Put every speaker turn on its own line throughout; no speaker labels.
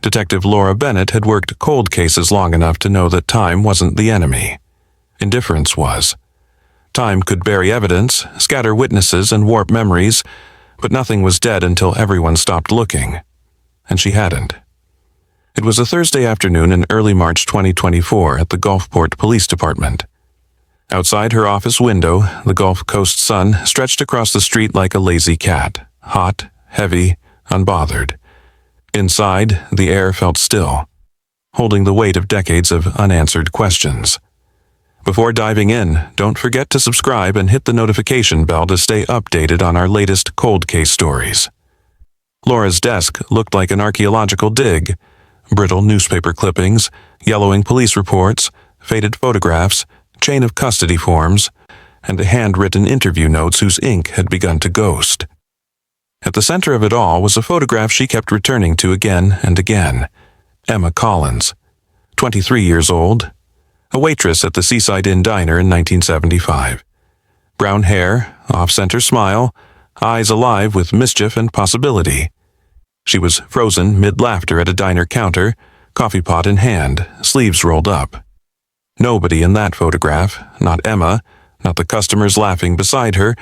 Detective Laura Bennett had worked cold cases long enough to know that time wasn't the enemy. Indifference was. Time could bury evidence, scatter witnesses, and warp memories, but nothing was dead until everyone stopped looking. And she hadn't. It was a Thursday afternoon in early March 2024 at the Gulfport Police Department. Outside her office window, the Gulf Coast sun stretched across the street like a lazy cat, hot, heavy, unbothered. Inside, the air felt still, holding the weight of decades of unanswered questions. Before diving in, don't forget to subscribe and hit the notification bell to stay updated on our latest cold case stories. Laura's desk looked like an archaeological dig. Brittle newspaper clippings, yellowing police reports, faded photographs, chain of custody forms, and handwritten interview notes whose ink had begun to ghost. At the center of it all was a photograph she kept returning to again and again. Emma Collins, 23 years old, a waitress at the Seaside Inn Diner in 1975. Brown hair, off-center smile, eyes alive with mischief and possibility. She was frozen mid-laughter at a diner counter, coffee pot in hand, sleeves rolled up. Nobody in that photograph, not Emma, not the customers laughing beside her,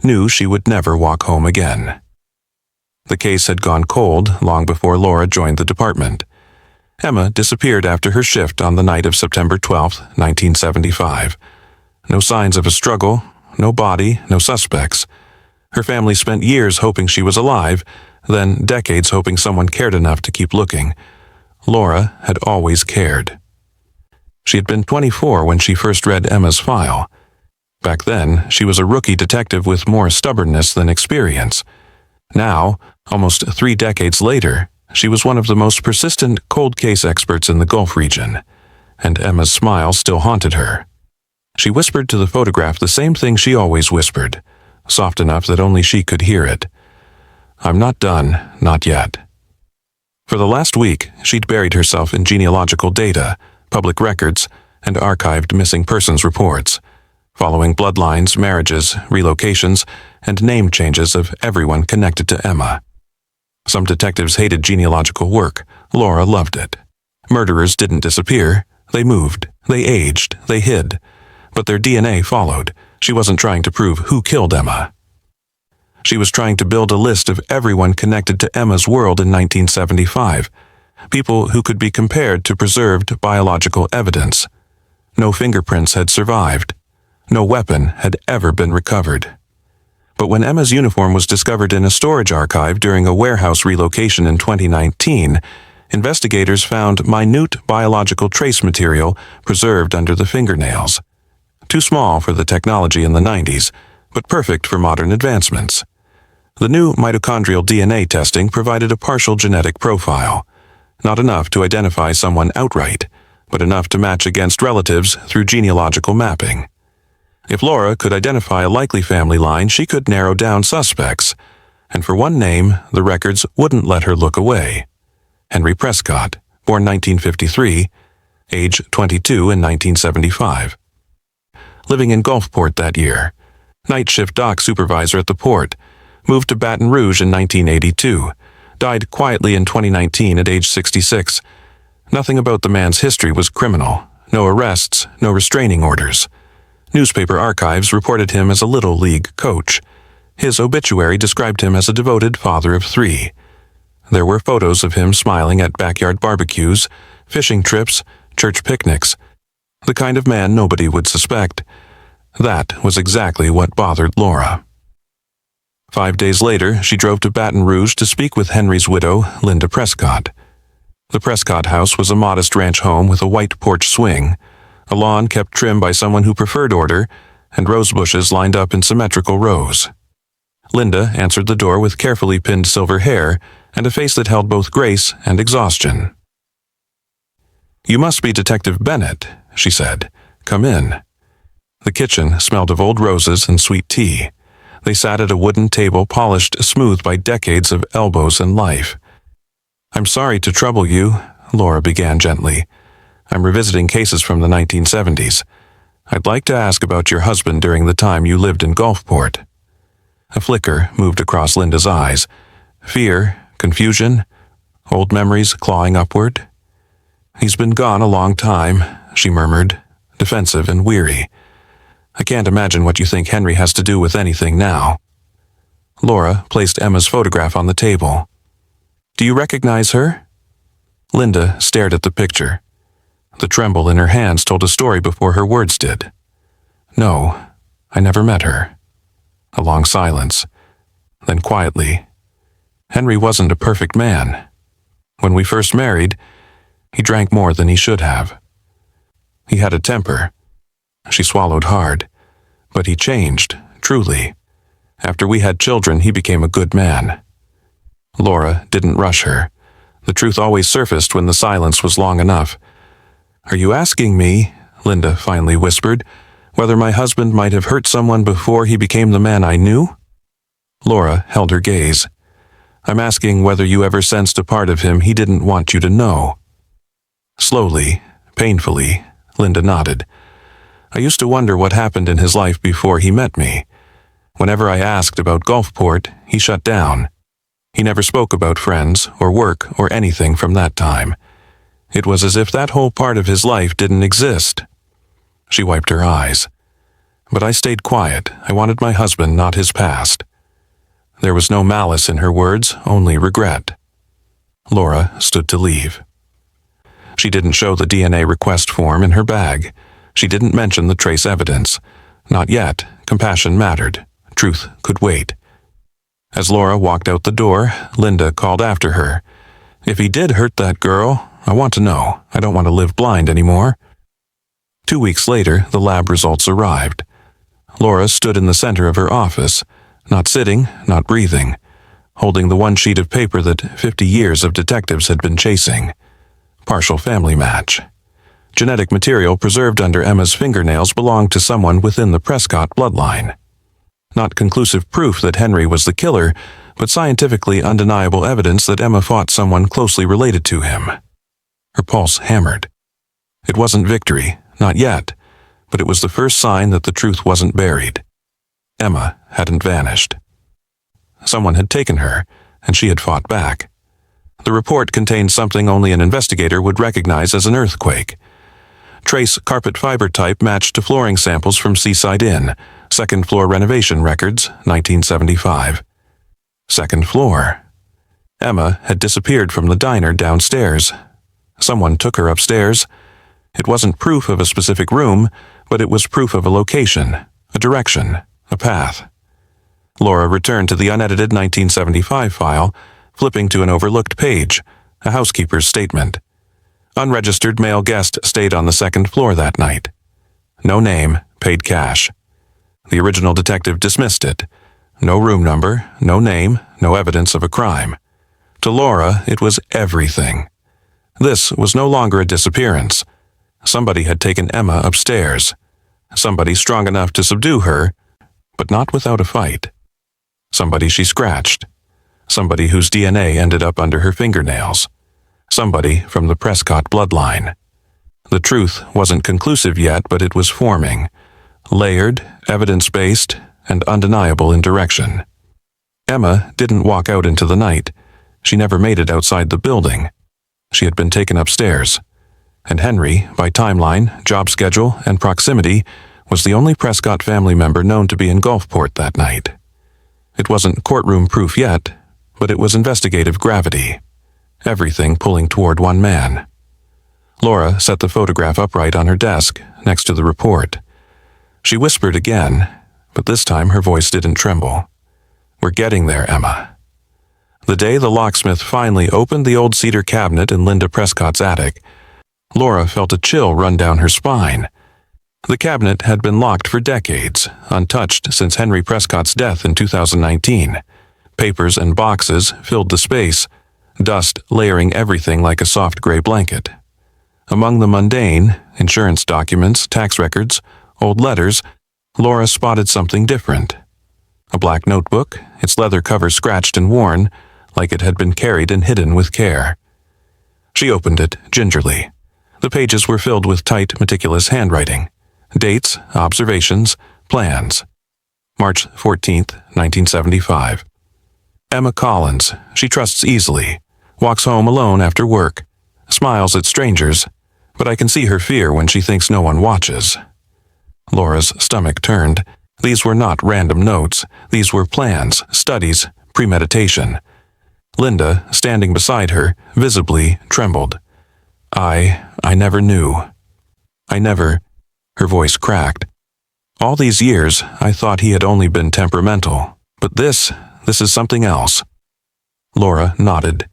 knew she would never walk home again. The case had gone cold long before Laura joined the department. Emma disappeared after her shift on the night of September 12, 1975. No signs of a struggle, no body, no suspects. Her family spent years hoping she was alive, then decades hoping someone cared enough to keep looking. Laura had always cared. She had been 24 when she first read Emma's file. Back then, she was a rookie detective with more stubbornness than experience. Now, almost 3 decades later, she was one of the most persistent cold case experts in the Gulf region, and Emma's smile still haunted her. She whispered to the photograph the same thing she always whispered, soft enough that only she could hear it. "I'm not done, not yet." For the last week, she'd buried herself in genealogical data, public records, and archived missing persons reports, following bloodlines, marriages, relocations, and name changes of everyone connected to Emma. Some detectives hated genealogical work. Laura loved it. Murderers didn't disappear. They moved. They aged. They hid. But their DNA followed. She wasn't trying to prove who killed Emma. She was trying to build a list of everyone connected to Emma's world in 1975, people who could be compared to preserved biological evidence. No fingerprints had survived. No weapon had ever been recovered. But when Emma's uniform was discovered in a storage archive during a warehouse relocation in 2019, investigators found minute biological trace material preserved under the fingernails. Too small for the technology in the 90s, but perfect for modern advancements. The new mitochondrial DNA testing provided a partial genetic profile, not enough to identify someone outright, but enough to match against relatives through genealogical mapping. If Laura could identify a likely family line, she could narrow down suspects, and for one name, the records wouldn't let her look away. Henry Prescott, born 1953, age 22 in 1975. Living in Gulfport that year, night shift dock supervisor at the port, moved to Baton Rouge in 1982, died quietly in 2019 at age 66. Nothing about the man's history was criminal. No arrests, no restraining orders. Newspaper archives reported him as a Little League coach. His obituary described him as a devoted father of 3. There were photos of him smiling at backyard barbecues, fishing trips, church picnics. The kind of man nobody would suspect. That was exactly what bothered Laura. 5 days later, she drove to Baton Rouge to speak with Henry's widow, Linda Prescott. The Prescott house was a modest ranch home with a white porch swing, a lawn kept trim by someone who preferred order, and rose bushes lined up in symmetrical rows. Linda answered the door with carefully pinned silver hair and a face that held both grace and exhaustion. "You must be Detective Bennett," she said. "Come in." The kitchen smelled of old roses and sweet tea. They sat at a wooden table polished smooth by decades of elbows and life. "I'm sorry to trouble you," Laura began gently. "I'm revisiting cases from the 1970s. I'd like to ask about your husband during the time you lived in Gulfport." A flicker moved across Linda's eyes. Fear, confusion. old memories clawing upward. "He's been gone a long time," she murmured, defensive and weary. "I can't imagine what you think Henry has to do with anything now." Laura placed Emma's photograph on the table. "Do you recognize her?" Linda stared at the picture. The tremble in her hands told a story before her words did. "No, I never met her." A long silence. Then quietly, "Henry wasn't a perfect man. When we first married, he drank more than he should have. He had a temper." She swallowed hard. "But he changed, truly. After we had children, he became a good man." Laura didn't rush her. The truth always surfaced when the silence was long enough. "Are you asking me," Linda finally whispered, "whether my husband might have hurt someone before he became the man I knew?" Laura held her gaze. "I'm asking whether you ever sensed a part of him he didn't want you to know." Slowly, painfully, Linda nodded. "I used to wonder what happened in his life before he met me. Whenever I asked about Gulfport, he shut down. He never spoke about friends or work or anything from that time. It was as if that whole part of his life didn't exist." She wiped her eyes. "But I stayed quiet. I wanted my husband, not his past." There was no malice in her words, only regret. Laura stood to leave. She didn't show the DNA request form in her bag. She didn't mention the trace evidence. Not yet. Compassion mattered. Truth could wait. As Laura walked out the door, Linda called after her. "If he did hurt that girl, I want to know. I don't want to live blind anymore." 2 weeks later, the lab results arrived. Laura stood in the center of her office, not sitting, not breathing, holding the one sheet of paper that 50 years of detectives had been chasing. Partial family match. Genetic material preserved under Emma's fingernails belonged to someone within the Prescott bloodline. Not conclusive proof that Henry was the killer, but scientifically undeniable evidence that Emma fought someone closely related to him. Her pulse hammered. It wasn't victory, not yet, but it was the first sign that the truth wasn't buried. Emma hadn't vanished. Someone had taken her, and she had fought back. The report contained something only an investigator would recognize as an earthquake. Trace carpet fiber type matched to flooring samples from Seaside Inn, second floor renovation records, 1975. Second floor. Emma had disappeared from the diner downstairs. Someone took her upstairs. It wasn't proof of a specific room, but it was proof of a location, a direction, a path. Laura returned to the unedited 1975 file, flipping to an overlooked page, a housekeeper's statement. Unregistered male guest stayed on the second floor that night. No name, paid cash. The original detective dismissed it. No room number, no name, no evidence of a crime. To Laura, it was everything. This was no longer a disappearance. Somebody had taken Emma upstairs. Somebody strong enough to subdue her, but not without a fight. Somebody she scratched. Somebody whose DNA ended up under her fingernails. Somebody from the Prescott bloodline. The truth wasn't conclusive yet, but it was forming. Layered, evidence-based, and undeniable in direction. Emma didn't walk out into the night. She never made it outside the building. She had been taken upstairs. And Henry, by timeline, job schedule, and proximity, was the only Prescott family member known to be in Gulfport that night. It wasn't courtroom proof yet, but it was investigative gravity. Everything pulling toward one man. Laura set the photograph upright on her desk, next to the report. She whispered again, but this time her voice didn't tremble. "We're getting there, Emma." The day the locksmith finally opened the old cedar cabinet in Linda Prescott's attic, Laura felt a chill run down her spine. The cabinet had been locked for decades, untouched since Henry Prescott's death in 2019. Papers and boxes filled the space, dust layering everything like a soft gray blanket. Among the mundane, insurance documents, tax records, old letters, Laura spotted something different. A black notebook, its leather cover scratched and worn, like it had been carried and hidden with care. She opened it gingerly. The pages were filled with tight, meticulous handwriting. Dates, observations, plans. March 14th, 1975. Emma Collins. She trusts easily. walks home alone after work, smiles at strangers, but I can see her fear when she thinks no one watches. Laura's stomach turned. These were not random notes. These were plans, studies, premeditation. Linda, standing beside her, visibly trembled. I never knew. Her voice cracked. All these years, I thought he had only been temperamental. But this is something else. Laura nodded.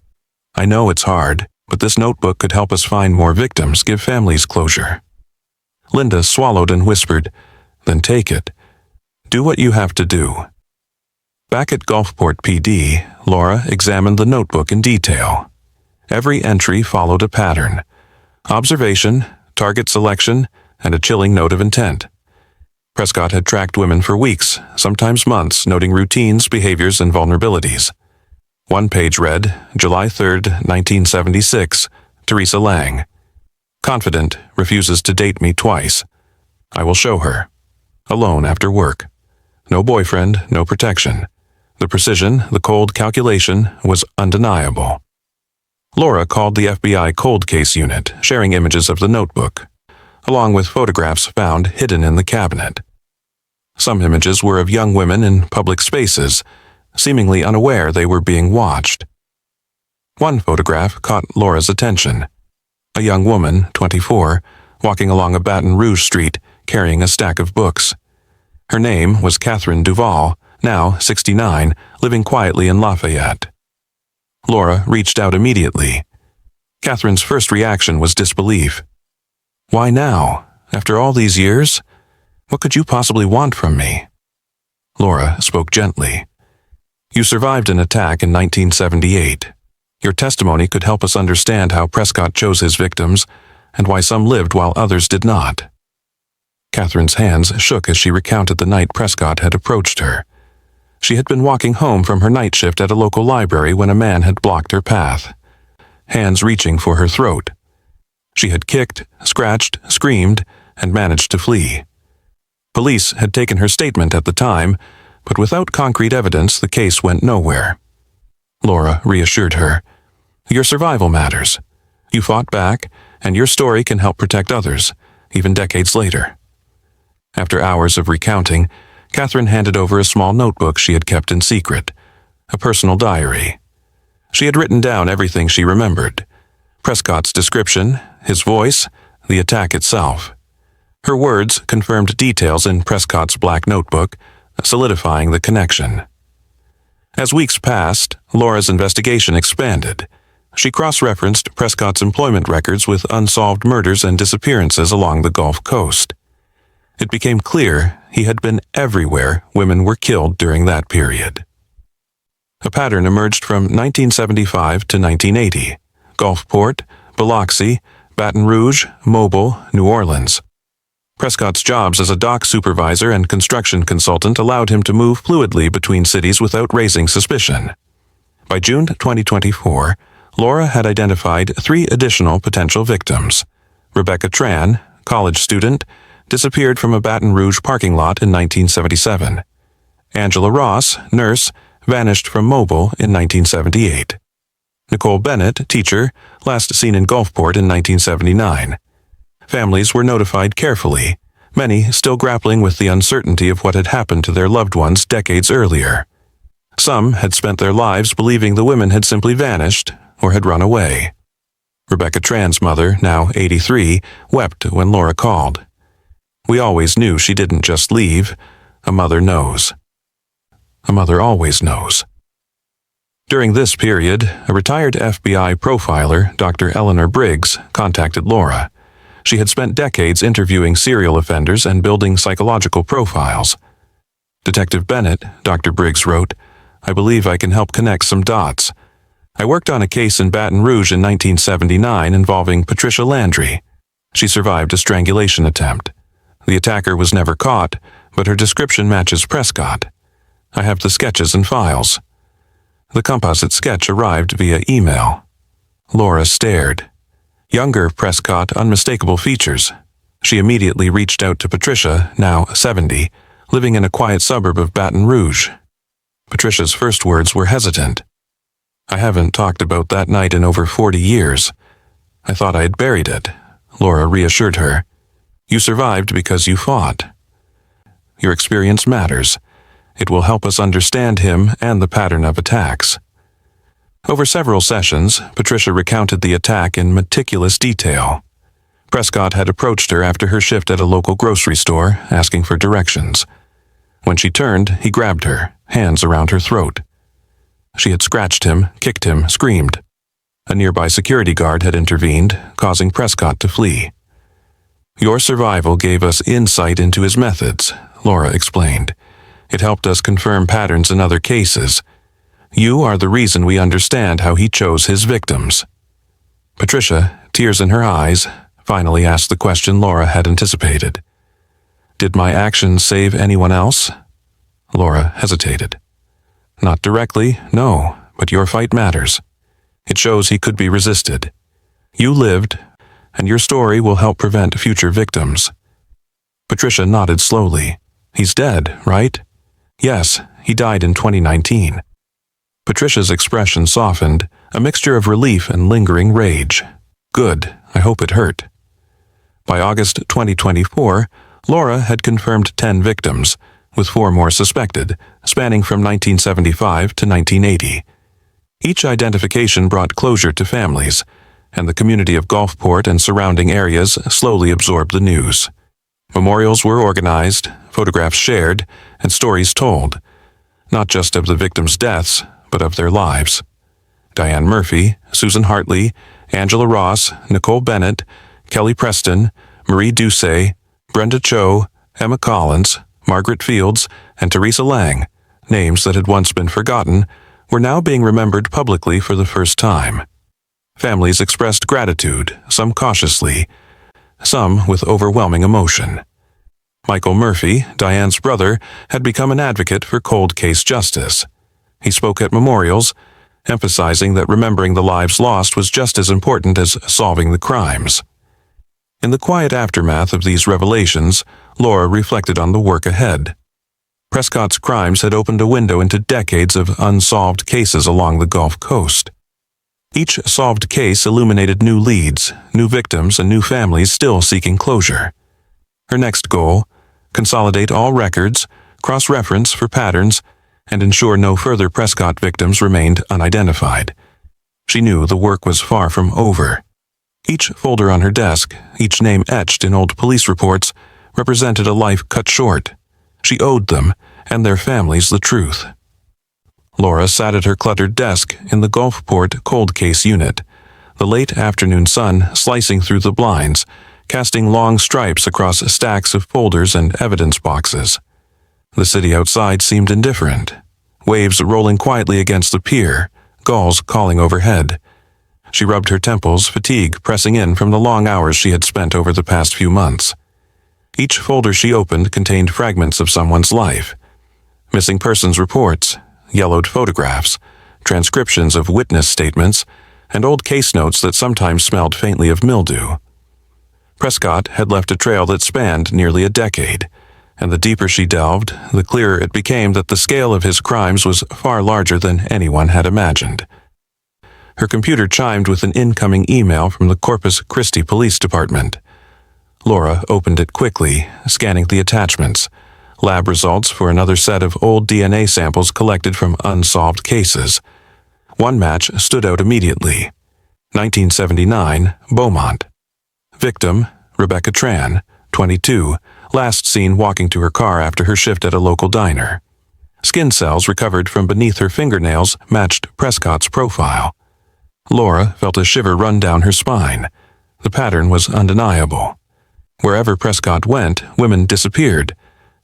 I know it's hard, but this notebook could help us find more victims, give families closure. Linda swallowed and whispered, Then take it. Do what you have to do. Back at Gulfport PD, Laura examined the notebook in detail. Every entry followed a pattern. Observation, target selection, and a chilling note of intent. Prescott had tracked women for weeks, sometimes months, noting routines, behaviors, and vulnerabilities. One page read, July 3, 1976, Teresa Lang. Confident, refuses to date me twice. I will show her. Alone after work. No boyfriend, no protection. The precision, the cold calculation, was undeniable. Laura called the FBI cold case unit, sharing images of the notebook, along with photographs found hidden in the cabinet. Some images were of young women in public spaces, seemingly unaware they were being watched. One photograph caught Laura's attention. A young woman, 24, walking along a Baton Rouge street, carrying a stack of books. Her name was Catherine Duval, now 69, living quietly in Lafayette. Laura reached out immediately. Catherine's first reaction was disbelief. Why now? After all these years? What could you possibly want from me? Laura spoke gently. You survived an attack in 1978. Your testimony could help us understand how Prescott chose his victims and why some lived while others did not. Catherine's hands shook as she recounted the night Prescott had approached her. She had been walking home from her night shift at a local library when a man had blocked her path, hands reaching for her throat. She had kicked, scratched, screamed, and managed to flee. Police had taken her statement at the time, but without concrete evidence, the case went nowhere. Laura reassured her. Your survival matters. You fought back, and your story can help protect others, even decades later. After hours of recounting, Catherine handed over a small notebook she had kept in secret, a personal diary. She had written down everything she remembered. Prescott's description, his voice, the attack itself. Her words confirmed details in Prescott's black notebook, solidifying the connection. As weeks passed, Laura's investigation expanded. She cross-referenced Prescott's employment records with unsolved murders and disappearances along the Gulf Coast. It became clear he had been everywhere women were killed during that period. A pattern emerged from 1975 to 1980. Gulfport, Biloxi, Baton Rouge, Mobile, New Orleans. Prescott's jobs as a dock supervisor and construction consultant allowed him to move fluidly between cities without raising suspicion. By June 2024, Laura had identified 3 additional potential victims. Rebecca Tran, college student, disappeared from a Baton Rouge parking lot in 1977. Angela Ross, nurse, vanished from Mobile in 1978. Nicole Bennett, teacher, last seen in Gulfport in 1979. Families were notified carefully, many still grappling with the uncertainty of what had happened to their loved ones decades earlier. Some had spent their lives believing the women had simply vanished or had run away. Rebecca Tran's mother, now 83, wept when Laura called. We always knew she didn't just leave. A mother knows. A mother always knows. During this period, a retired FBI profiler, Dr. Eleanor Briggs, contacted Laura. She had spent decades interviewing serial offenders and building psychological profiles. Detective Bennett, Dr. Briggs wrote, I believe I can help connect some dots. I worked on a case in Baton Rouge in 1979 involving Patricia Landry. She survived a strangulation attempt. The attacker was never caught, but her description matches Prescott. I have the sketches and files. The composite sketch arrived via email. Laura stared. Younger Prescott, unmistakable features. She immediately reached out to Patricia, now 70, living in a quiet suburb of Baton Rouge. Patricia's first words were hesitant. I haven't talked about that night in over 40 years. I thought I had buried it, Laura reassured her. You survived because you fought. Your experience matters. It will help us understand him and the pattern of attacks. Over several sessions, Patricia recounted the attack in meticulous detail. Prescott had approached her after her shift at a local grocery store, asking for directions. When she turned, he grabbed her, hands around her throat. She had scratched him, kicked him, screamed. A nearby security guard had intervened, causing Prescott to flee. Your survival gave us insight into his methods, Laura explained. It helped us confirm patterns in other cases. You are the reason we understand how he chose his victims. Patricia, tears in her eyes, finally asked the question Laura had anticipated. Did my actions save anyone else? Laura hesitated. Not directly, no, but your fight matters. It shows he could be resisted. You lived, and your story will help prevent future victims. Patricia nodded slowly. He's dead, right? Yes, he died in 2019. Patricia's expression softened, a mixture of relief and lingering rage. Good, I hope it hurt. By August 2024, Laura had confirmed 10 victims, with 4 more suspected, spanning from 1975 to 1980. Each identification brought closure to families, and the community of Gulfport and surrounding areas slowly absorbed the news. Memorials were organized, photographs shared, and stories told, not just of the victims' deaths, but of their lives. Diane Murphy, Susan Hartley, Angela Ross, Nicole Bennett, Kelly Preston, Marie Doucet, Brenda Cho, Emma Collins, Margaret Fields, and Teresa Lang, names that had once been forgotten, were now being remembered publicly for the first time. Families expressed gratitude, some cautiously, some with overwhelming emotion. Michael Murphy, Diane's brother, had become an advocate for cold case justice. He spoke at memorials, emphasizing that remembering the lives lost was just as important as solving the crimes. In the quiet aftermath of these revelations, Laura reflected on the work ahead. Prescott's crimes had opened a window into decades of unsolved cases along the Gulf Coast. Each solved case illuminated new leads, new victims, and new families still seeking closure. Her next goal: consolidate all records, cross-reference for patterns, and ensure no further Prescott victims remained unidentified. She knew the work was far from over. Each folder on her desk, each name etched in old police reports, represented a life cut short. She owed them, and their families, the truth. Laura sat at her cluttered desk in the Gulfport cold case unit, the late afternoon sun slicing through the blinds, casting long stripes across stacks of folders and evidence boxes. The city outside seemed indifferent. Waves rolling quietly against the pier, gulls calling overhead. She rubbed her temples, fatigue pressing in from the long hours she had spent over the past few months. Each folder she opened contained fragments of someone's life. Missing persons reports, yellowed photographs, transcriptions of witness statements, and old case notes that sometimes smelled faintly of mildew. Prescott had left a trail that spanned nearly a decade, and the deeper she delved, the clearer it became that the scale of his crimes was far larger than anyone had imagined. Her computer chimed with an incoming email from the Corpus Christi Police Department. Laura opened it quickly, scanning the attachments, lab results for another set of old DNA samples collected from unsolved cases. One match stood out immediately. 1979, Beaumont. Victim, Rebecca Tran, 22, last seen walking to her car after her shift at a local diner. Skin cells recovered from beneath her fingernails matched Prescott's profile. Laura felt a shiver run down her spine. The pattern was undeniable. Wherever Prescott went, women disappeared,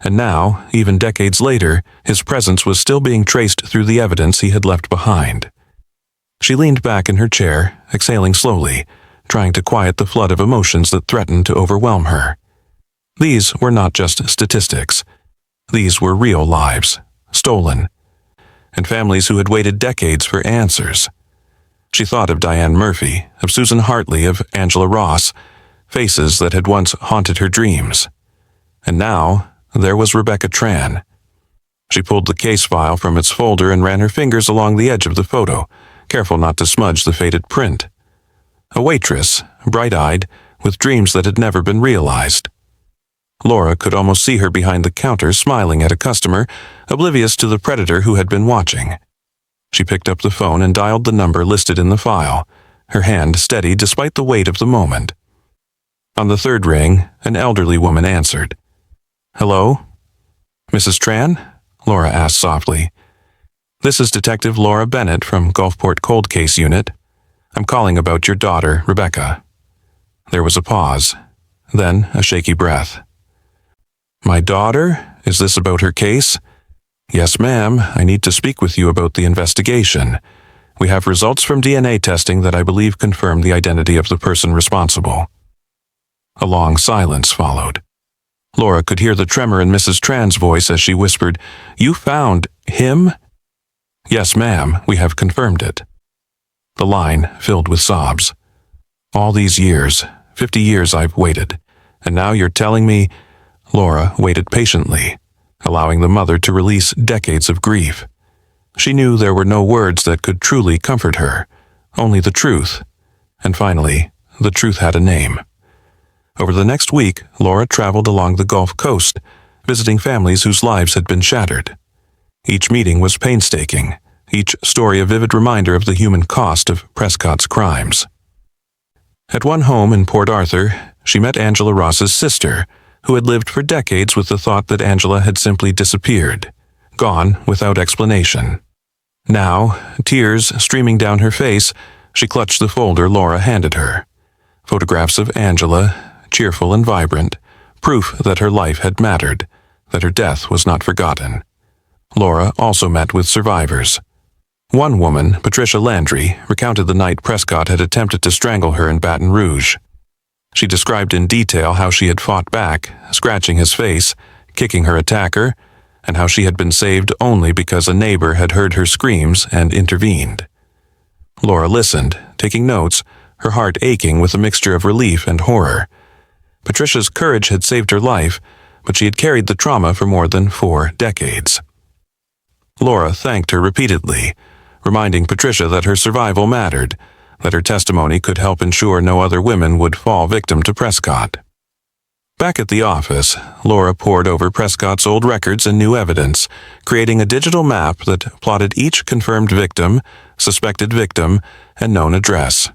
and now, even decades later, his presence was still being traced through the evidence he had left behind. She leaned back in her chair, exhaling slowly, trying to quiet the flood of emotions that threatened to overwhelm her. These were not just statistics. These were real lives, stolen, and families who had waited decades for answers. She thought of Diane Murphy, of Susan Hartley, of Angela Ross, faces that had once haunted her dreams. And now, there was Rebecca Tran. She pulled the case file from its folder and ran her fingers along the edge of the photo, careful not to smudge the faded print. A waitress, bright-eyed, with dreams that had never been realized. Laura could almost see her behind the counter smiling at a customer, oblivious to the predator who had been watching. She picked up the phone and dialed the number listed in the file, her hand steady despite the weight of the moment. On the third ring, an elderly woman answered. "Hello? Mrs. Tran?" Laura asked softly. "This is Detective Laura Bennett from Gulfport Cold Case Unit. I'm calling about your daughter, Rebecca." There was a pause, then a shaky breath. "My daughter? Is this about her case?" "Yes, ma'am. I need to speak with you about the investigation. We have results from DNA testing that I believe confirm the identity of the person responsible." A long silence followed. Laura could hear the tremor in Mrs. Tran's voice as she whispered, "You found him?" "Yes, ma'am. We have confirmed it." The line filled with sobs. "All these years, 50 years I've waited, and now you're telling me—" Laura waited patiently, allowing the mother to release decades of grief. She knew there were no words that could truly comfort her, only the truth. And finally, the truth had a name. Over the next week, Laura traveled along the Gulf Coast, visiting families whose lives had been shattered. Each meeting was painstaking, each story a vivid reminder of the human cost of Prescott's crimes. At one home in Port Arthur, she met Angela Ross's sister, who had lived for decades with the thought that Angela had simply disappeared, gone without explanation. Now, tears streaming down her face, she clutched the folder Laura handed her. Photographs of Angela, cheerful and vibrant, proof that her life had mattered, that her death was not forgotten. Laura also met with survivors. One woman, Patricia Landry, recounted the night Prescott had attempted to strangle her in Baton Rouge. She described in detail how she had fought back, scratching his face, kicking her attacker, and how she had been saved only because a neighbor had heard her screams and intervened. Laura listened, taking notes, her heart aching with a mixture of relief and horror. Patricia's courage had saved her life, but she had carried the trauma for more than 4 decades. Laura thanked her repeatedly, reminding Patricia that her survival mattered, that her testimony could help ensure no other women would fall victim to Prescott. Back at the office, Laura pored over Prescott's old records and new evidence, creating a digital map that plotted each confirmed victim, suspected victim, and known address.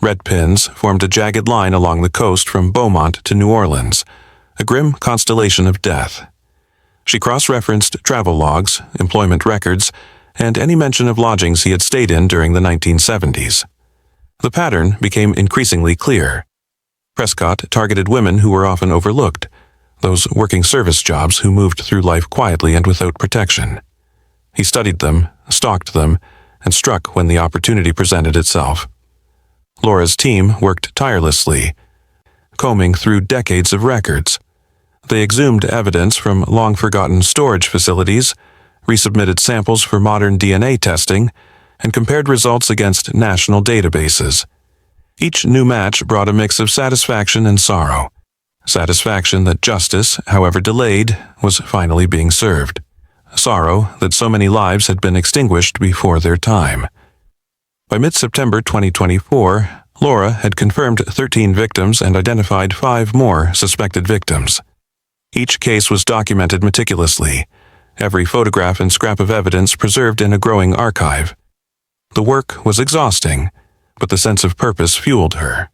Red pins formed a jagged line along the coast from Beaumont to New Orleans, a grim constellation of death. She cross-referenced travel logs, employment records, and any mention of lodgings he had stayed in during the 1970s. The pattern became increasingly clear. Prescott targeted women who were often overlooked, those working service jobs who moved through life quietly and without protection. He studied them, stalked them, and struck when the opportunity presented itself. Laura's team worked tirelessly, combing through decades of records. They exhumed evidence from long-forgotten storage facilities, resubmitted samples for modern DNA testing, and compared results against national databases. Each new match brought a mix of satisfaction and sorrow. Satisfaction that justice, however delayed, was finally being served. Sorrow that so many lives had been extinguished before their time. By mid-September 2024, Laura had confirmed 13 victims and identified 5 more suspected victims. Each case was documented meticulously, every photograph and scrap of evidence preserved in a growing archive. The work was exhausting, but the sense of purpose fueled her.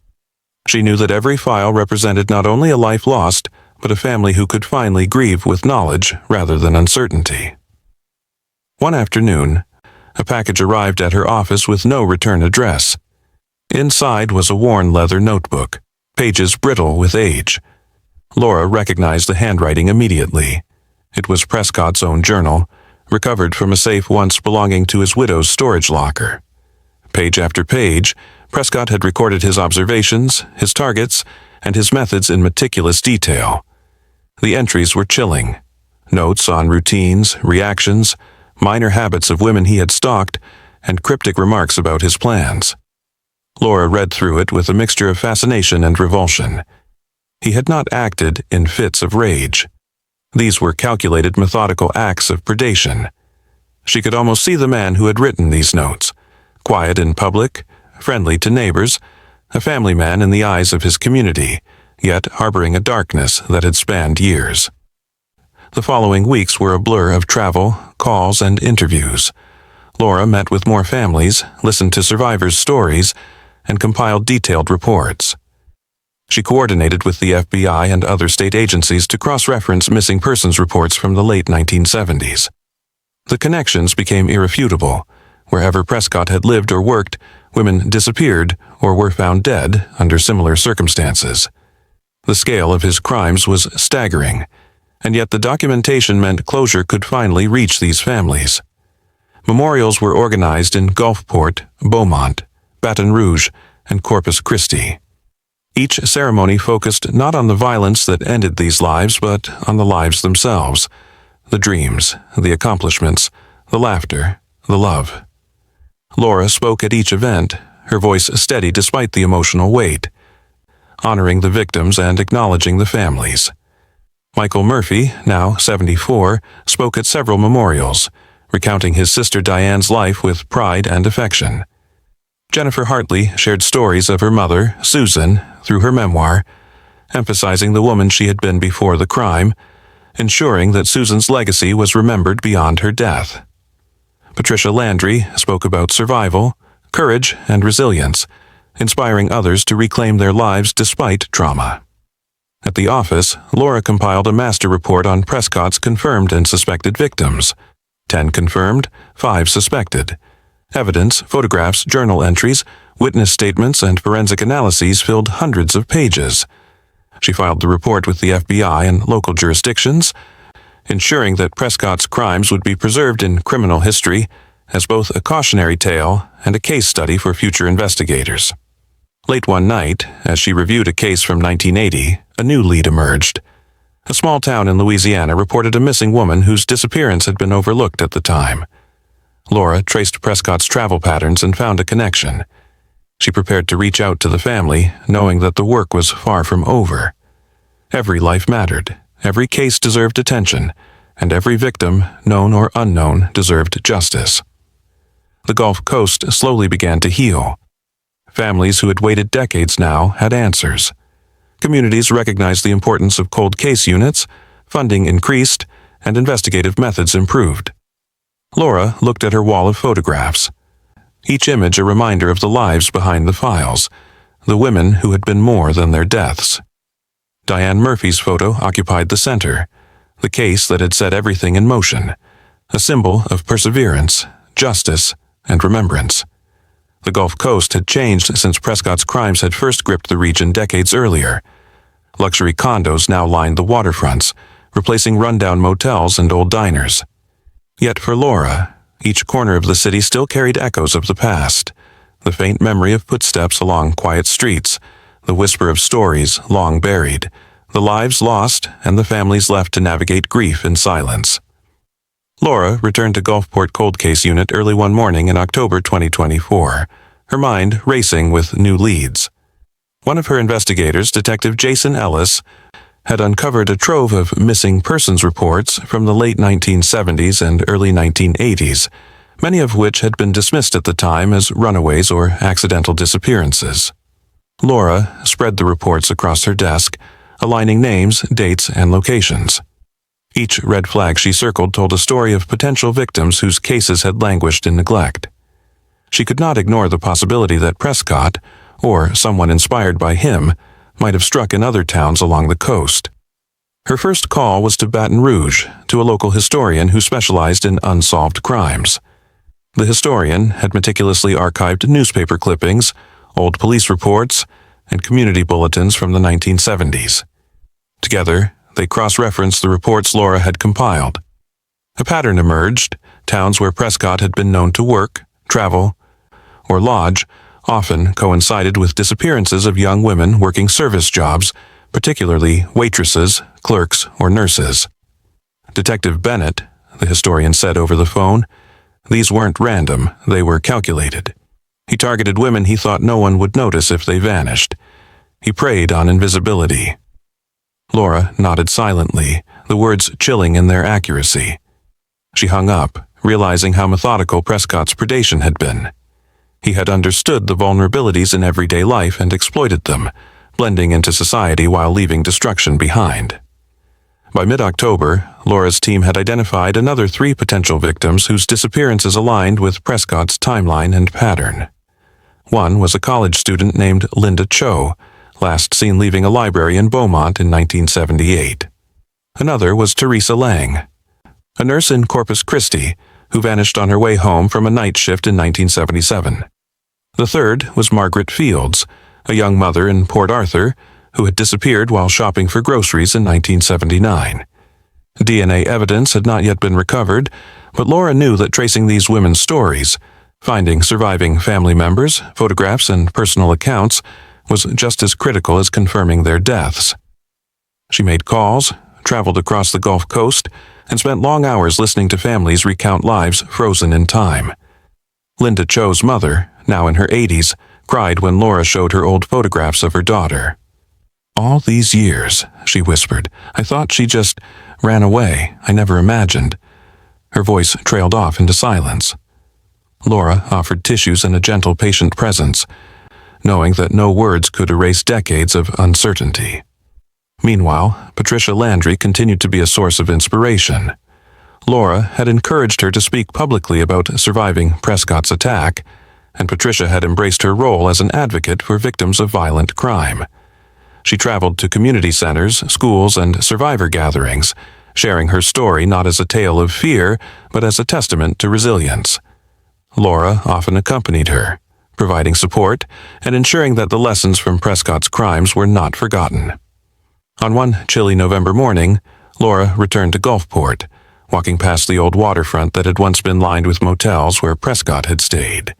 She knew that every file represented not only a life lost, but a family who could finally grieve with knowledge rather than uncertainty. One afternoon, a package arrived at her office with no return address. Inside was a worn leather notebook, pages brittle with age. Laura recognized the handwriting immediately. It was Prescott's own journal, recovered from a safe once belonging to his widow's storage locker. Page after page, Prescott had recorded his observations, his targets, and his methods in meticulous detail. The entries were chilling. Notes on routines, reactions, minor habits of women he had stalked, and cryptic remarks about his plans. Laura read through it with a mixture of fascination and revulsion. He had not acted in fits of rage. These were calculated, methodical acts of predation. She could almost see the man who had written these notes, quiet in public, friendly to neighbors, a family man in the eyes of his community, yet harboring a darkness that had spanned years. The following weeks were a blur of travel, calls, and interviews. Laura met with more families, listened to survivors' stories, and compiled detailed reports. She coordinated with the FBI and other state agencies to cross-reference missing persons reports from the late 1970s. The connections became irrefutable. Wherever Prescott had lived or worked, women disappeared or were found dead under similar circumstances. The scale of his crimes was staggering, and yet the documentation meant closure could finally reach these families. Memorials were organized in Gulfport, Beaumont, Baton Rouge, and Corpus Christi. Each ceremony focused not on the violence that ended these lives, but on the lives themselves, the dreams, the accomplishments, the laughter, the love. Laura spoke at each event, her voice steady despite the emotional weight, honoring the victims and acknowledging the families. Michael Murphy, now 74, spoke at several memorials, recounting his sister Diane's life with pride and affection. Jennifer Hartley shared stories of her mother, Susan, through her memoir, emphasizing the woman she had been before the crime, ensuring that Susan's legacy was remembered beyond her death. Patricia Landry spoke about survival, courage, and resilience, inspiring others to reclaim their lives despite trauma. At the office, Laura compiled a master report on Prescott's confirmed and suspected victims. 10 confirmed, 5 suspected. Evidence, photographs, journal entries, witness statements, and forensic analyses filled hundreds of pages. She filed the report with the FBI and local jurisdictions, ensuring that Prescott's crimes would be preserved in criminal history as both a cautionary tale and a case study for future investigators. Late one night, as she reviewed a case from 1980, a new lead emerged. A small town in Louisiana reported a missing woman whose disappearance had been overlooked at the time. Laura traced Prescott's travel patterns and found a connection. She prepared to reach out to the family, knowing that the work was far from over. Every life mattered, every case deserved attention, and every victim, known or unknown, deserved justice. The Gulf Coast slowly began to heal. Families who had waited decades now had answers. Communities recognized the importance of cold case units, funding increased, and investigative methods improved. Laura looked at her wall of photographs. Each image a reminder of the lives behind the files, the women who had been more than their deaths. Diane Murphy's photo occupied the center, the case that had set everything in motion, a symbol of perseverance, justice, and remembrance. The Gulf Coast had changed since Prescott's crimes had first gripped the region decades earlier. Luxury condos now lined the waterfronts, replacing rundown motels and old diners. Yet for Laura, each corner of the city still carried echoes of the past, the faint memory of footsteps along quiet streets, the whisper of stories long buried, the lives lost, and the families left to navigate grief in silence. Laura returned to Gulfport Cold Case Unit early one morning in October 2024, her mind racing with new leads. One of her investigators, Detective Jason Ellis, had uncovered a trove of missing persons reports from the late 1970s and early 1980s, many of which had been dismissed at the time as runaways or accidental disappearances. Laura spread the reports across her desk, aligning names, dates, and locations. Each red flag she circled told a story of potential victims whose cases had languished in neglect. She could not ignore the possibility that Prescott, or someone inspired by him, might have struck in other towns along the coast. Her first call was to Baton Rouge, to a local historian who specialized in unsolved crimes. The historian had meticulously archived newspaper clippings, old police reports, and community bulletins from the 1970s. Together, they cross-referenced the reports Laura had compiled. A pattern emerged: towns where Prescott had been known to work, travel, or lodge often coincided with disappearances of young women working service jobs, particularly waitresses, clerks, or nurses. Detective Bennett, the historian said over the phone, these weren't random, they were calculated. He targeted women he thought no one would notice if they vanished. He preyed on invisibility. Laura nodded silently, the words chilling in their accuracy. She hung up, realizing how methodical Prescott's predation had been. He had understood the vulnerabilities in everyday life and exploited them, blending into society while leaving destruction behind. By mid-October, Laura's team had identified another 3 potential victims whose disappearances aligned with Prescott's timeline and pattern. One was a college student named Linda Cho, last seen leaving a library in Beaumont in 1978. Another was Teresa Lang, a nurse in Corpus Christi who vanished on her way home from a night shift in 1977. The third was Margaret Fields, a young mother in Port Arthur who had disappeared while shopping for groceries in 1979. DNA evidence had not yet been recovered, but Laura knew that tracing these women's stories, finding surviving family members, photographs, and personal accounts was just as critical as confirming their deaths. She made calls, traveled across the Gulf Coast, and spent long hours listening to families recount lives frozen in time. Linda Cho's mother, now in her 80s, cried when Laura showed her old photographs of her daughter. "All these years," she whispered, "I thought she just ran away. I never imagined." Her voice trailed off into silence. Laura offered tissues and a gentle, patient presence, knowing that no words could erase decades of uncertainty. Meanwhile, Patricia Landry continued to be a source of inspiration. Laura had encouraged her to speak publicly about surviving Prescott's attack, and Patricia had embraced her role as an advocate for victims of violent crime. She traveled to community centers, schools, and survivor gatherings, sharing her story not as a tale of fear, but as a testament to resilience. Laura often accompanied her, providing support and ensuring that the lessons from Prescott's crimes were not forgotten. On one chilly November morning, Laura returned to Gulfport, walking past the old waterfront that had once been lined with motels where Prescott had stayed.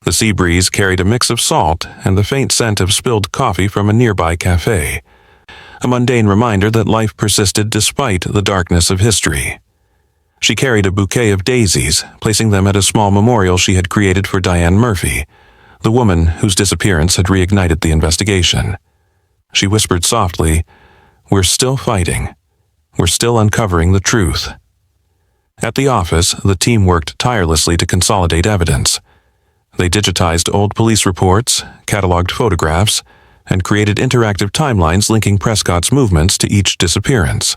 The sea breeze carried a mix of salt and the faint scent of spilled coffee from a nearby cafe, a mundane reminder that life persisted despite the darkness of history. She carried a bouquet of daisies, placing them at a small memorial she had created for Diane Murphy, the woman whose disappearance had reignited the investigation. She whispered softly, "We're still fighting. We're still uncovering the truth." At the office, the team worked tirelessly to consolidate evidence. They digitized old police reports, cataloged photographs, and created interactive timelines linking Prescott's movements to each disappearance.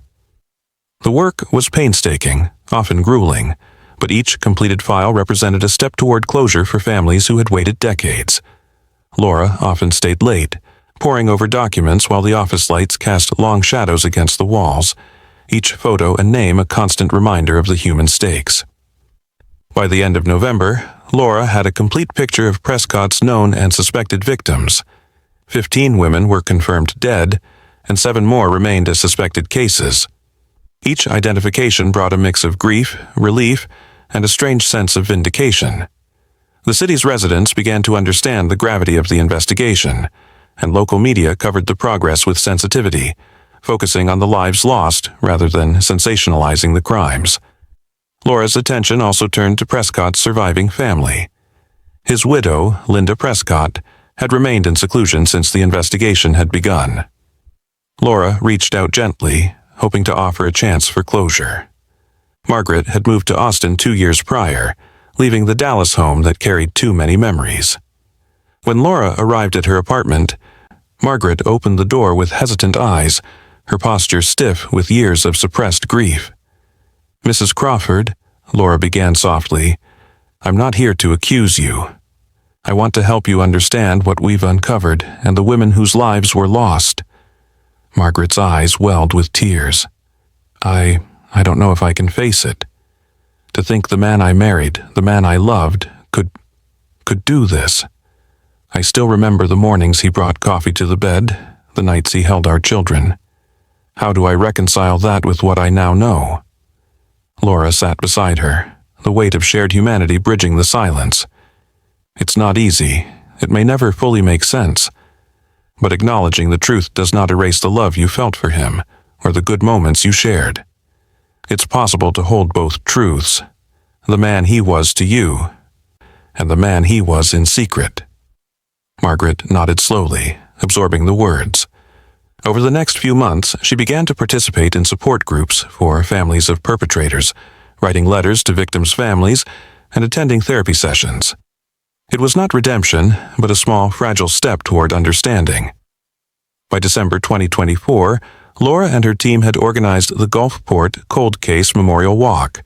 The work was painstaking, often grueling, but each completed file represented a step toward closure for families who had waited decades. Laura often stayed late, poring over documents while the office lights cast long shadows against the walls, each photo and name a constant reminder of the human stakes. By the end of November, Laura had a complete picture of Prescott's known and suspected victims. 15 women were confirmed dead, and 7 more remained as suspected cases. Each identification brought a mix of grief, relief, and a strange sense of vindication. The city's residents began to understand the gravity of the investigation, and local media covered the progress with sensitivity, focusing on the lives lost rather than sensationalizing the crimes. Laura's attention also turned to Prescott's surviving family. His widow, Linda Prescott, had remained in seclusion since the investigation had begun. Laura reached out gently, hoping to offer a chance for closure. Margaret had moved to Austin 2 years prior, leaving the Dallas home that carried too many memories. When Laura arrived at her apartment, Margaret opened the door with hesitant eyes, her posture stiff with years of suppressed grief. "Mrs. Crawford," Laura began softly, "I'm not here to accuse you. I want to help you understand what we've uncovered and the women whose lives were lost." Margaret's eyes welled with tears. I don't know if I can face it. To think the man I married, the man I loved, could do this. I still remember the mornings he brought coffee to the bed, the nights he held our children. How do I reconcile that with what I now know?" Laura sat beside her, the weight of shared humanity bridging the silence. "It's not easy. It may never fully make sense. But acknowledging the truth does not erase the love you felt for him, or the good moments you shared. It's possible to hold both truths, the man he was to you, and the man he was in secret." Margaret nodded slowly, absorbing the words. Over the next few months, she began to participate in support groups for families of perpetrators, writing letters to victims' families, and attending therapy sessions. It was not redemption, but a small, fragile step toward understanding. By December 2024, Laura and her team had organized the Gulfport Cold Case Memorial Walk,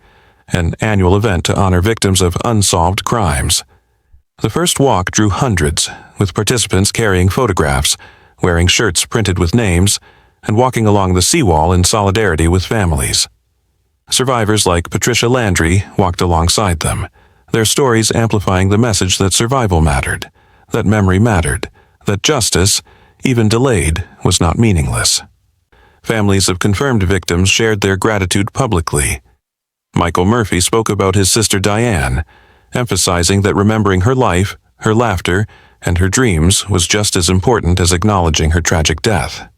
an annual event to honor victims of unsolved crimes. The first walk drew hundreds, with participants carrying photographs, wearing shirts printed with names, and walking along the seawall in solidarity with families. Survivors like Patricia Landry walked alongside them, their stories amplifying the message that survival mattered, that memory mattered, that justice, even delayed, was not meaningless. Families of confirmed victims shared their gratitude publicly. Michael Murphy spoke about his sister Diane, emphasizing that remembering her life, her laughter, and her dreams was just as important as acknowledging her tragic death.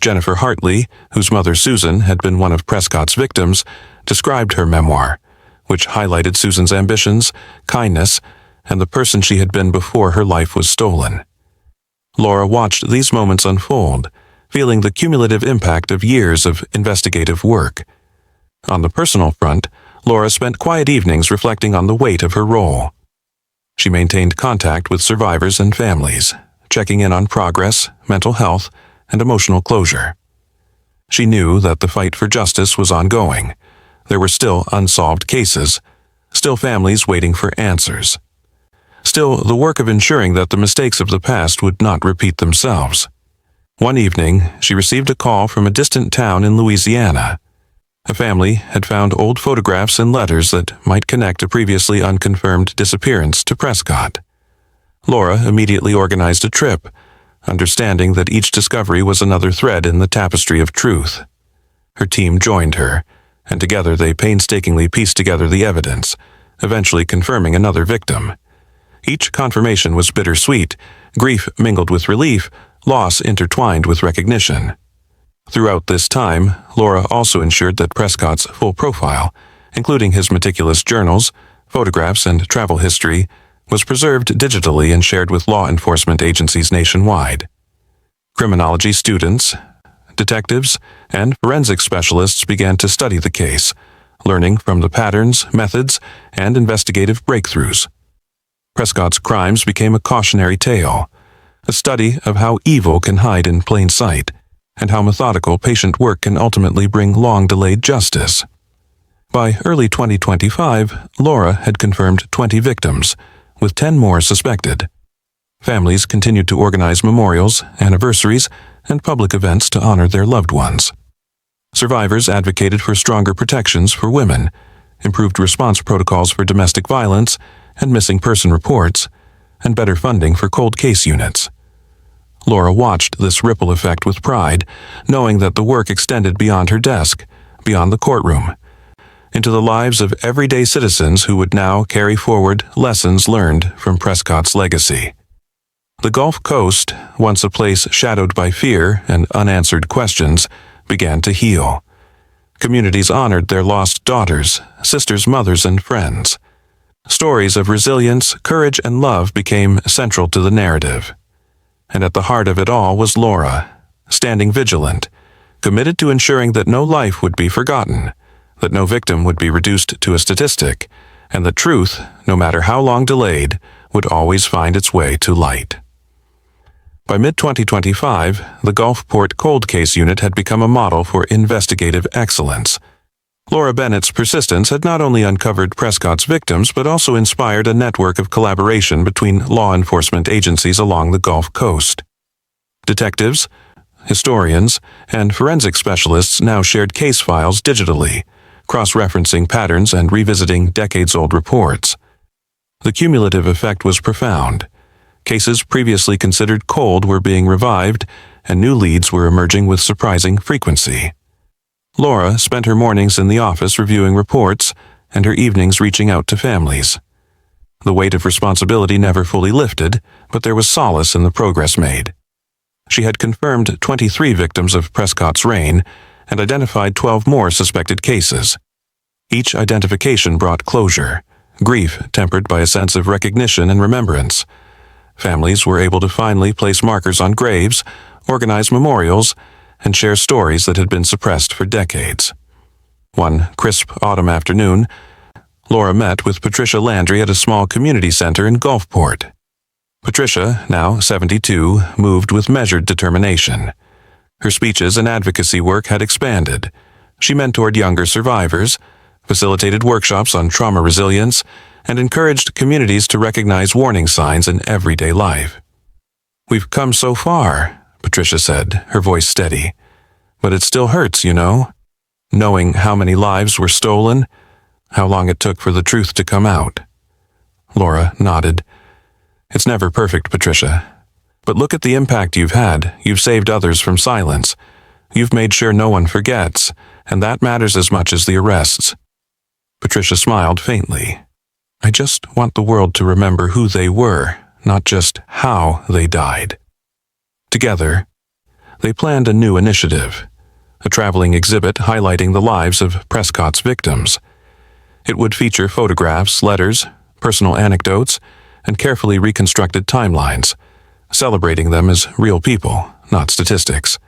Jennifer Hartley, whose mother Susan had been one of Prescott's victims, described her memoir, which highlighted Susan's ambitions, kindness, and the person she had been before her life was stolen. Laura watched these moments unfold, feeling the cumulative impact of years of investigative work. On the personal front, Laura spent quiet evenings reflecting on the weight of her role. She maintained contact with survivors and families, checking in on progress, mental health, and emotional closure. She knew that the fight for justice was ongoing. There were still unsolved cases, still families waiting for answers. Still, the work of ensuring that the mistakes of the past would not repeat themselves. One evening, she received a call from a distant town in Louisiana. A family had found old photographs and letters that might connect a previously unconfirmed disappearance to Prescott. Laura immediately organized a trip, understanding that each discovery was another thread in the tapestry of truth. Her team joined her, and together they painstakingly pieced together the evidence, eventually confirming another victim. Each confirmation was bittersweet, grief mingled with relief, loss intertwined with recognition. Throughout this time, Laura also ensured that Prescott's full profile, including his meticulous journals, photographs, and travel history, was preserved digitally and shared with law enforcement agencies nationwide. Criminology students, detectives, and forensic specialists began to study the case, learning from the patterns, methods, and investigative breakthroughs. Prescott's crimes became a cautionary tale, a study of how evil can hide in plain sight, and how methodical, patient work can ultimately bring long-delayed justice. By early 2025, Laura had confirmed 20 victims, with 10 more suspected. Families continued to organize memorials, anniversaries, and public events to honor their loved ones. Survivors advocated for stronger protections for women, improved response protocols for domestic violence and missing person reports, and better funding for cold case units. Laura watched this ripple effect with pride, knowing that the work extended beyond her desk, beyond the courtroom, into the lives of everyday citizens who would now carry forward lessons learned from Prescott's legacy. The Gulf Coast, once a place shadowed by fear and unanswered questions, began to heal. Communities honored their lost daughters, sisters, mothers, and friends. Stories of resilience, courage, and love became central to the narrative. And at the heart of it all was Laura, standing vigilant, committed to ensuring that no life would be forgotten, that no victim would be reduced to a statistic, and that truth, no matter how long delayed, would always find its way to light. By mid-2025, the Gulfport Cold Case Unit had become a model for investigative excellence. Laura Bennett's persistence had not only uncovered Prescott's victims but also inspired a network of collaboration between law enforcement agencies along the Gulf Coast. Detectives, historians, and forensic specialists now shared case files digitally, cross-referencing patterns and revisiting decades-old reports. The cumulative effect was profound. Cases previously considered cold were being revived, and new leads were emerging with surprising frequency. Laura spent her mornings in the office reviewing reports and her evenings reaching out to families. The weight of responsibility never fully lifted, but there was solace in the progress made. She had confirmed 23 victims of Prescott's reign and identified 12 more suspected cases. Each identification brought closure, grief tempered by a sense of recognition and remembrance. Families were able to finally place markers on graves, organize memorials, and share stories that had been suppressed for decades. One crisp autumn afternoon, Laura met with Patricia Landry at a small community center in Gulfport. Patricia, now 72, moved with measured determination. Her speeches and advocacy work had expanded. She mentored younger survivors, facilitated workshops on trauma resilience, and encouraged communities to recognize warning signs in everyday life. "We've come so far," Patricia said, her voice steady. "But it still hurts, you know. Knowing how many lives were stolen, how long it took for the truth to come out." Laura nodded. "It's never perfect, Patricia. But look at the impact you've had. You've saved others from silence. You've made sure no one forgets, and that matters as much as the arrests." Patricia smiled faintly. "I just want the world to remember who they were, not just how they died." Together, they planned a new initiative, a traveling exhibit highlighting the lives of Prescott's victims. It would feature photographs, letters, personal anecdotes, and carefully reconstructed timelines, celebrating them as real people, not statistics.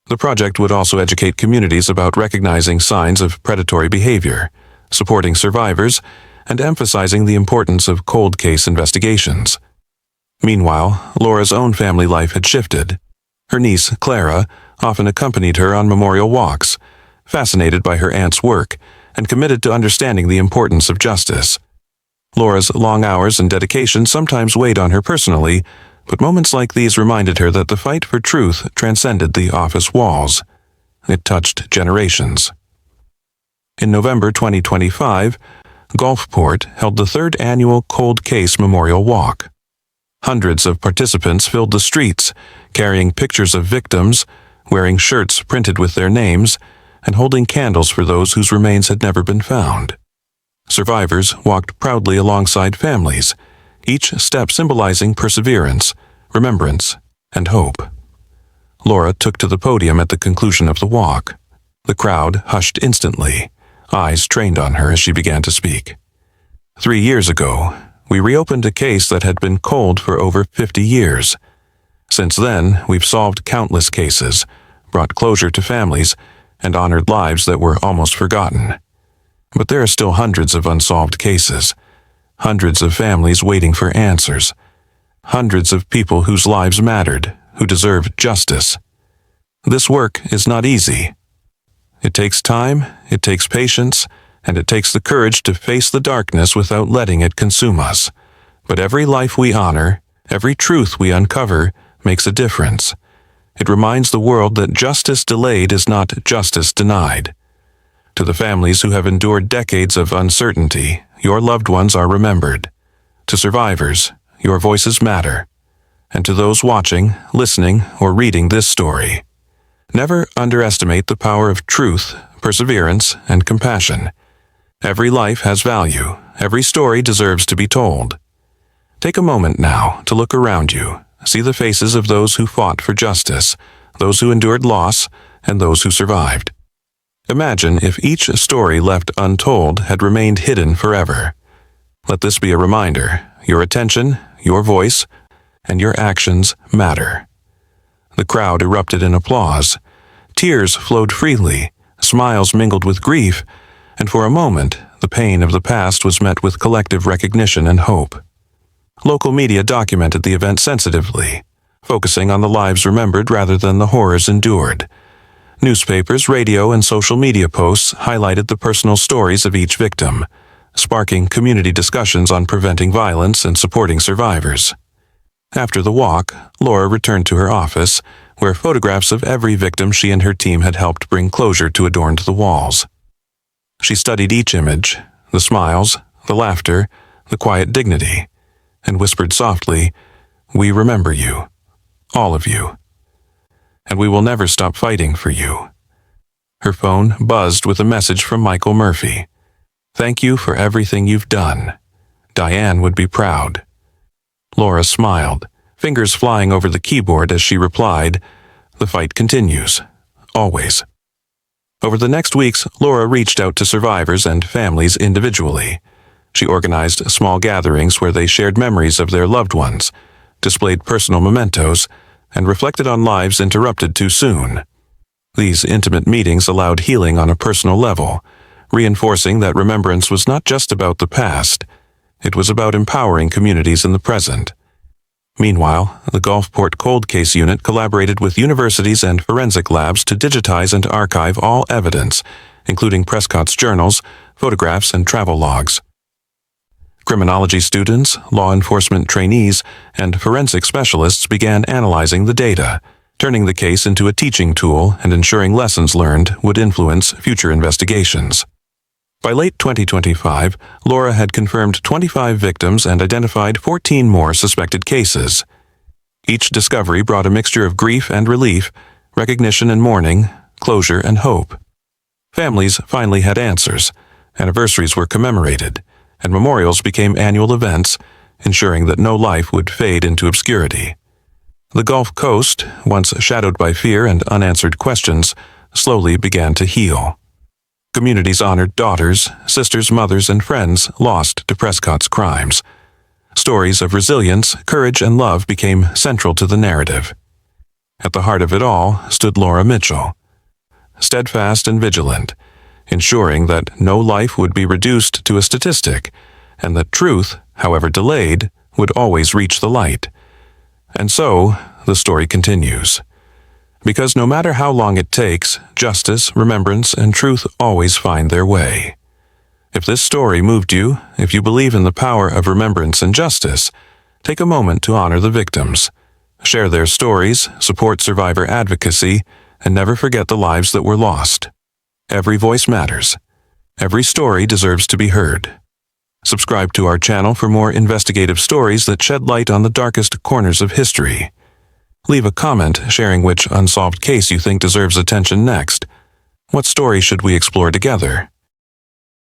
The project would also educate communities about recognizing signs of predatory behavior, supporting survivors, and emphasizing the importance of cold case investigations. Meanwhile, Laura's own family life had shifted. Her niece, Clara, often accompanied her on memorial walks, fascinated by her aunt's work and committed to understanding the importance of justice. Laura's long hours and dedication sometimes weighed on her personally, but moments like these reminded her that the fight for truth transcended the office walls. It touched generations. In November 2025, Gulfport held the third annual Cold Case Memorial Walk. Hundreds of participants filled the streets, carrying pictures of victims, wearing shirts printed with their names, and holding candles for those whose remains had never been found. Survivors walked proudly alongside families, each step symbolizing perseverance, remembrance, and hope. Laura took to the podium at the conclusion of the walk. The crowd hushed instantly, eyes trained on her as she began to speak. 3 years ago, we reopened a case that had been cold for over 50 years. Since then, we've solved countless cases, brought closure to families, and honored lives that were almost forgotten. But there are still hundreds of unsolved cases, hundreds of families waiting for answers, hundreds of people whose lives mattered, who deserve justice. This work is not easy. It takes time, it takes patience, and it takes the courage to face the darkness without letting it consume us. But every life we honor, every truth we uncover, makes a difference. It reminds the world that justice delayed is not justice denied. To the families who have endured decades of uncertainty, your loved ones are remembered. To survivors, your voices matter. And to those watching, listening, or reading this story, never underestimate the power of truth, perseverance, and compassion. Every life has value. Every story deserves to be told. Take a moment now to look around you. See the faces of those who fought for justice, those who endured loss, and those who survived. Imagine if each story left untold had remained hidden forever. Let this be a reminder. Your attention, your voice, and your actions matter. The crowd erupted in applause. Tears flowed freely, smiles mingled with grief, and for a moment, the pain of the past was met with collective recognition and hope. Local media documented the event sensitively, focusing on the lives remembered rather than the horrors endured. Newspapers, radio, and social media posts highlighted the personal stories of each victim, sparking community discussions on preventing violence and supporting survivors. After the walk, Laura returned to her office, where photographs of every victim she and her team had helped bring closure to adorned the walls. She studied each image, the smiles, the laughter, the quiet dignity, and whispered softly, "We remember you, all of you. And we will never stop fighting for you." Her phone buzzed with a message from Michael Murphy. "Thank you for everything you've done. Diane would be proud." Laura smiled, fingers flying over the keyboard as she replied, "The fight continues, always." Over the next weeks, Laura reached out to survivors and families individually. She organized small gatherings where they shared memories of their loved ones, displayed personal mementos, and reflected on lives interrupted too soon. These intimate meetings allowed healing on a personal level, reinforcing that remembrance was not just about the past, it was about empowering communities in the present. Meanwhile, the Gulfport Cold Case Unit collaborated with universities and forensic labs to digitize and archive all evidence, including Prescott's journals, photographs, and travel logs. Criminology students, law enforcement trainees, and forensic specialists began analyzing the data, turning the case into a teaching tool and ensuring lessons learned would influence future investigations. By late 2025, Laura had confirmed 25 victims and identified 14 more suspected cases. Each discovery brought a mixture of grief and relief, recognition and mourning, closure and hope. Families finally had answers, anniversaries were commemorated, and memorials became annual events, ensuring that no life would fade into obscurity. The Gulf Coast, once shadowed by fear and unanswered questions, slowly began to heal. Communities honored daughters, sisters, mothers, and friends lost to Prescott's crimes. Stories of resilience, courage, and love became central to the narrative. At the heart of it all stood Laura Mitchell, steadfast and vigilant, ensuring that no life would be reduced to a statistic, and that truth, however delayed, would always reach the light. And so, the story continues. Because no matter how long it takes, justice, remembrance, and truth always find their way. If this story moved you, if you believe in the power of remembrance and justice, take a moment to honor the victims. Share their stories, support survivor advocacy, and never forget the lives that were lost. Every voice matters. Every story deserves to be heard. Subscribe to our channel for more investigative stories that shed light on the darkest corners of history. Leave a comment sharing which unsolved case you think deserves attention next. What story should we explore together?